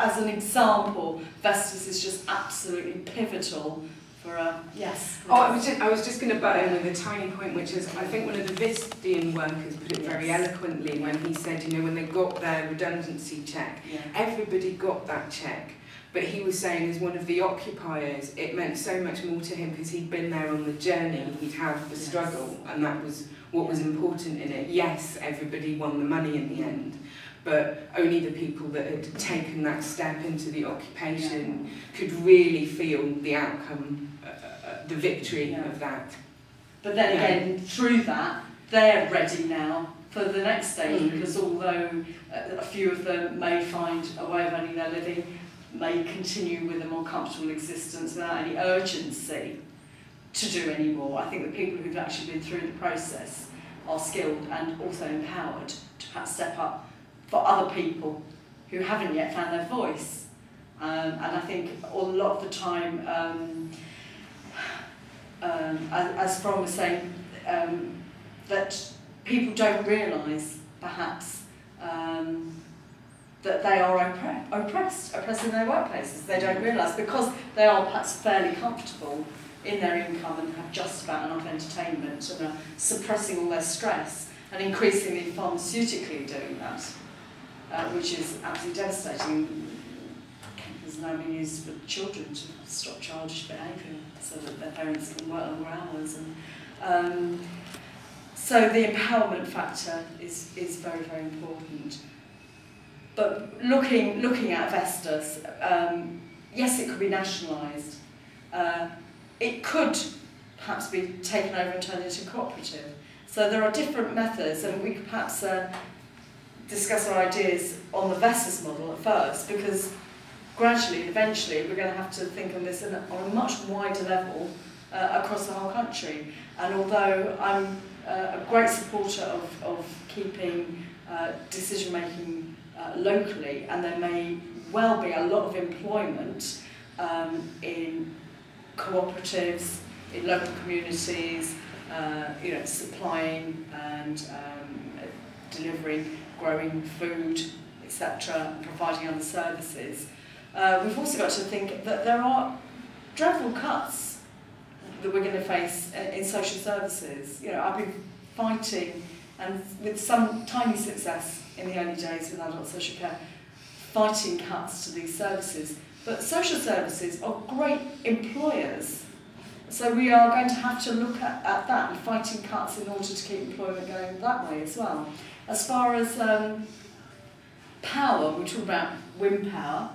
as an example, Vestas is just absolutely pivotal for a yes. Oh, I was just going to butt in with a tiny point, which is I think one of the Vistian workers put it very eloquently when he said, you know, when they got their redundancy check, everybody got that check. But he was saying, as one of the occupiers, it meant so much more to him because he'd been there on the journey, he'd had the struggle, and that was what was important in it. Yes, everybody won the money in the end, but only the people that had taken that step into the occupation could really feel the outcome, the victory of that. But then again, through that, they're ready now for the next stage, because although a few of them may find a way of earning their living, may continue with a more comfortable existence without any urgency to do any more. I think the people who've actually been through the process are skilled and also empowered to perhaps step up for other people who haven't yet found their voice. And I think a lot of the time, as Fron was saying, that people don't realise, perhaps, that they are oppressed in their workplaces. They don't realise, because they are perhaps fairly comfortable in their income and have just about enough entertainment and are suppressing all their stress, and increasingly pharmaceutically doing that, which is absolutely devastating. Chemicals now being used for children to stop childish behaviour so that their parents can work longer hours. And so the empowerment factor is very, very important. But looking at Vestas, yes, it could be nationalised. It could perhaps be taken over and turned into a cooperative. So there are different methods, and we could perhaps discuss our ideas on the Vestas model at first, because gradually and eventually we're going to have to think on this on a much wider level across the whole country. And although I'm a great supporter of keeping decision-making locally, and there may well be a lot of employment in cooperatives, in local communities, you know, supplying and delivering, growing food, etc., and providing other services. We've also got to think that there are dreadful cuts that we're going to face in social services. You know, I've been fighting, and with some tiny success in the early days with adult social care, fighting cuts to these services. But social services are great employers. So we are going to have to look at that and fighting cuts in order to keep employment going that way as well. As far as power, we talk about wind power,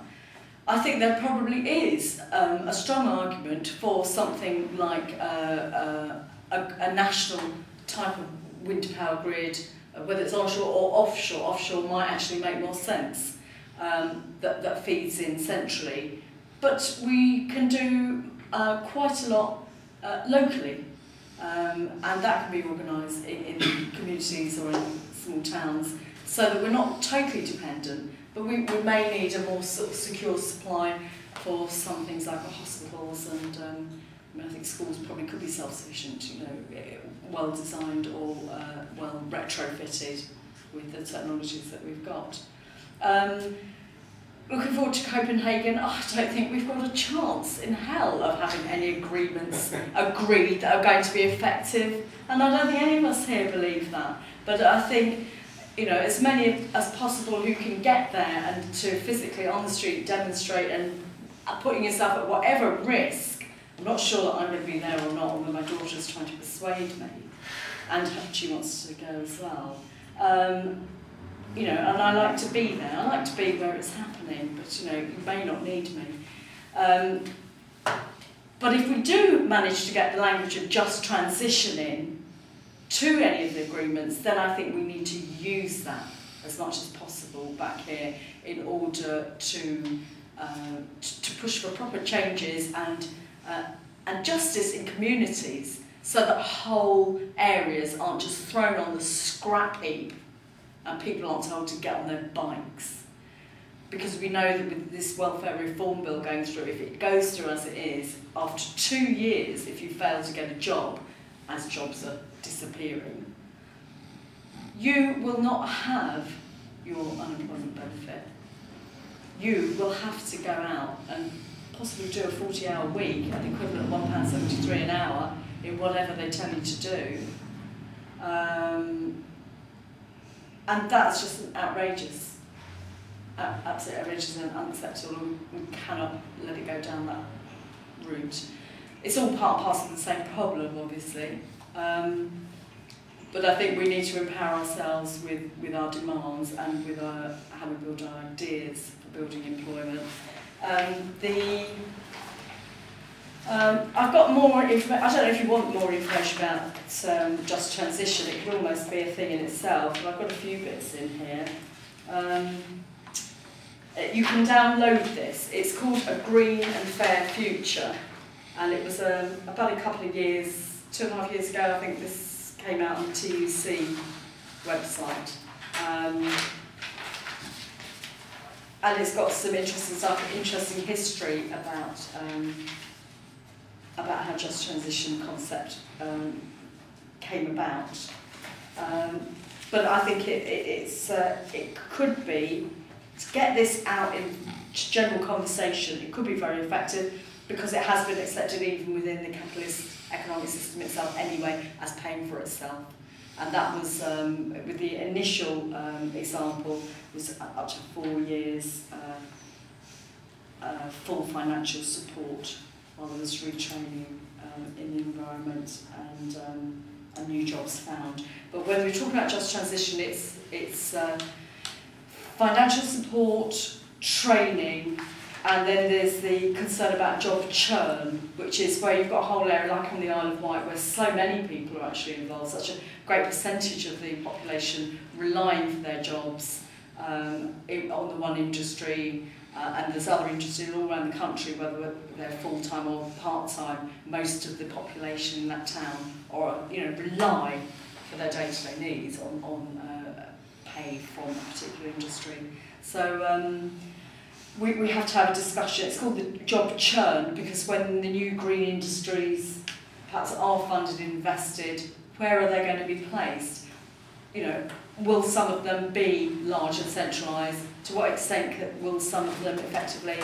I think there probably is a strong argument for something like a national type of wind power grid, whether it's onshore or offshore. Offshore might actually make more sense, that feeds in centrally. But we can do quite a lot locally, and that can be organised in communities or in small towns, so that we're not totally dependent, but we may need a more sort of secure supply for some things like the hospitals, and I mean, I think schools probably could be self-sufficient, you know, well designed or well retrofitted with the technologies that we've got. Looking forward to Copenhagen, I don't think we've got a chance in hell of having any agreements agreed that are going to be effective, and I don't think any of us here believe that. But I think, you know, as many as possible who can get there and to physically on the street demonstrate and putting yourself at whatever risk. I'm not sure that I'm going to be there or not, although my daughter's trying to persuade me, and she wants to go as well. You know, and I like to be there. I like to be where it's happening, but you know, you may not need me. But if we do manage to get the language of just transitioning to any of the agreements, then I think we need to use that as much as possible back here in order to push for proper changes and justice in communities, so that whole areas aren't just thrown on the scrap heap and people aren't told to get on their bikes. Because we know that with this welfare reform bill going through, if it goes through as it is, after 2 years, if you fail to get a job, as jobs are disappearing, you will not have your unemployment benefit. you will have to go out and possibly do a 40-hour week at the equivalent of £1.73 an hour in whatever they tell you to do. And that's just outrageous. Absolutely outrageous and unacceptable. We cannot let it go down that route. It's all part and parcel of the same problem, obviously. But I think we need to empower ourselves with our demands and with how we build our ideas for building employment. I've got more information. I don't know if you want more information about just transition. It could almost be a thing in itself, but I've got a few bits in here. You can download this. It's called A Green and Fair Future, and it was about a couple of years, 2.5 years ago, I think this came out on the TUC website. And it's got some interesting stuff, interesting history about how just transition concept came about. But I think it could be, to get this out in general conversation, it could be very effective because it has been accepted even within the capitalist economic system itself anyway as paying for itself. And that was, with the initial example, was up to 4 years full financial support while there was retraining in the environment and new jobs found. But when we talk about just transition, it's financial support, training, and then there's the concern about job churn, which is where you've got a whole area like on the Isle of Wight where so many people are actually involved, such a great percentage of the population relying for their jobs on the one industry, and there's other industries all around the country, whether they're full-time or part-time. Most of the population in that town rely for their day-to-day needs on pay from a particular industry. So we have to have a discussion. It's called the job churn, because when the new green industries perhaps are funded and invested, where are they going to be placed? Will some of them be large and centralised? To what extent will some of them effectively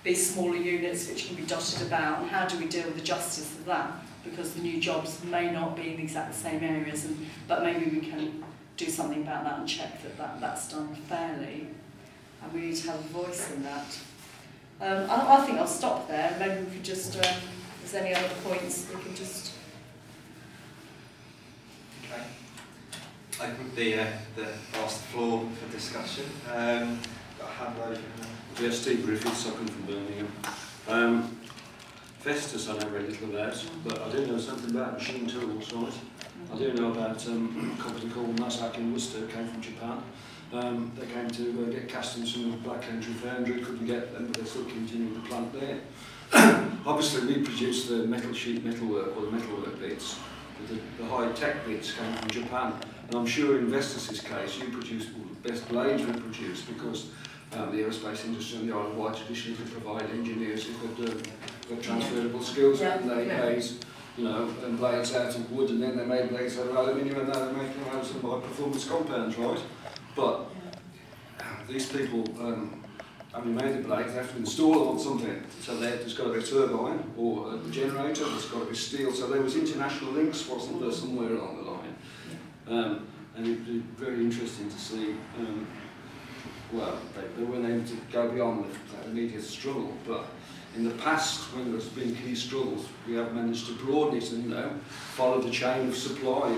be smaller units which can be dotted about? And how do we deal with the justice of that? Because the new jobs may not be in the exact same areas, but maybe we can do something about that and check that that's done fairly. And we need to have a voice in that. I think I'll stop there. Maybe we could just, if there's any other points, we can just... Okay. I put the ask the floor for discussion. Got a hand over. Yeah, Steve Griffiths, I come from Birmingham. Festus I know very little about, but I do know something about machine tools, right? I do know about a company called Nasdaq in Worcester, came from Japan. They came to get castings from the Black Country Foundry, couldn't get them, but they're still continuing the plant there. Obviously we produce the metal sheet metalwork, or the metalwork bits, but the high-tech bits came from Japan. And I'm sure in Vestas' case, you produce the best blades we produce, because the aerospace industry and the Isle of Wight traditionally could provide engineers who could got transferable skills, and they made blades out of wood, and then they made blades out of aluminium, and now they make them out of some high-performance compounds, right? But these people, having made the blades, they have to install on something. So there's got to be a turbine or a generator, there's got to be steel. So there was international links, wasn't there, somewhere along the line. And it would be very interesting to see, well, they weren't able to go beyond that immediate struggle, but in the past, when there's been key struggles, we have managed to broaden it and follow the chain of supply.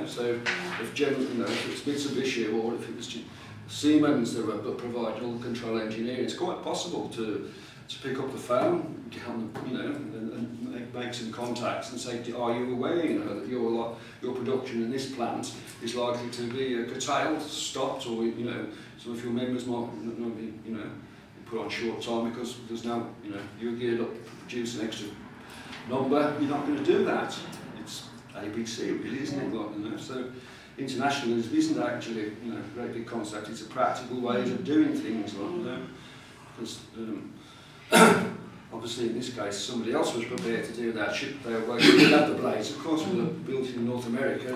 So if if it's Mitsubishi or if it was Siemens that were providing all the control engineering, it's quite possible to pick up the phone, and make some contacts and say, are you aware that your production in this plant is likely to be curtailed, stopped, or some of your members might not be put on short time because there's no, you're geared up to produce an extra number, you're not going to do that. It's ABC really, isn't it? So internationalism isn't actually a great big concept, it's a practical way of doing things, because obviously in this case somebody else was prepared to do that. They did have the blades, of course, were built in North America,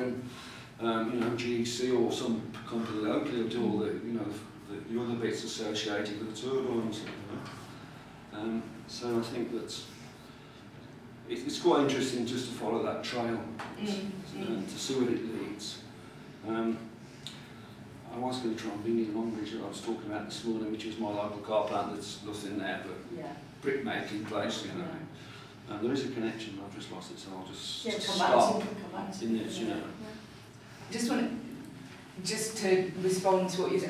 and GEC or some company locally will do all the the other bits associated with the turbines. So I think that it's quite interesting just to follow that trail to see where it leads. I was going to try and bring in Longbridge that I was talking about this morning, which was my local car plant. There's nothing there but brick making place, you know. There is a connection, I've just lost it, so I'll just stop in this, you know. Just want to respond to what you're saying.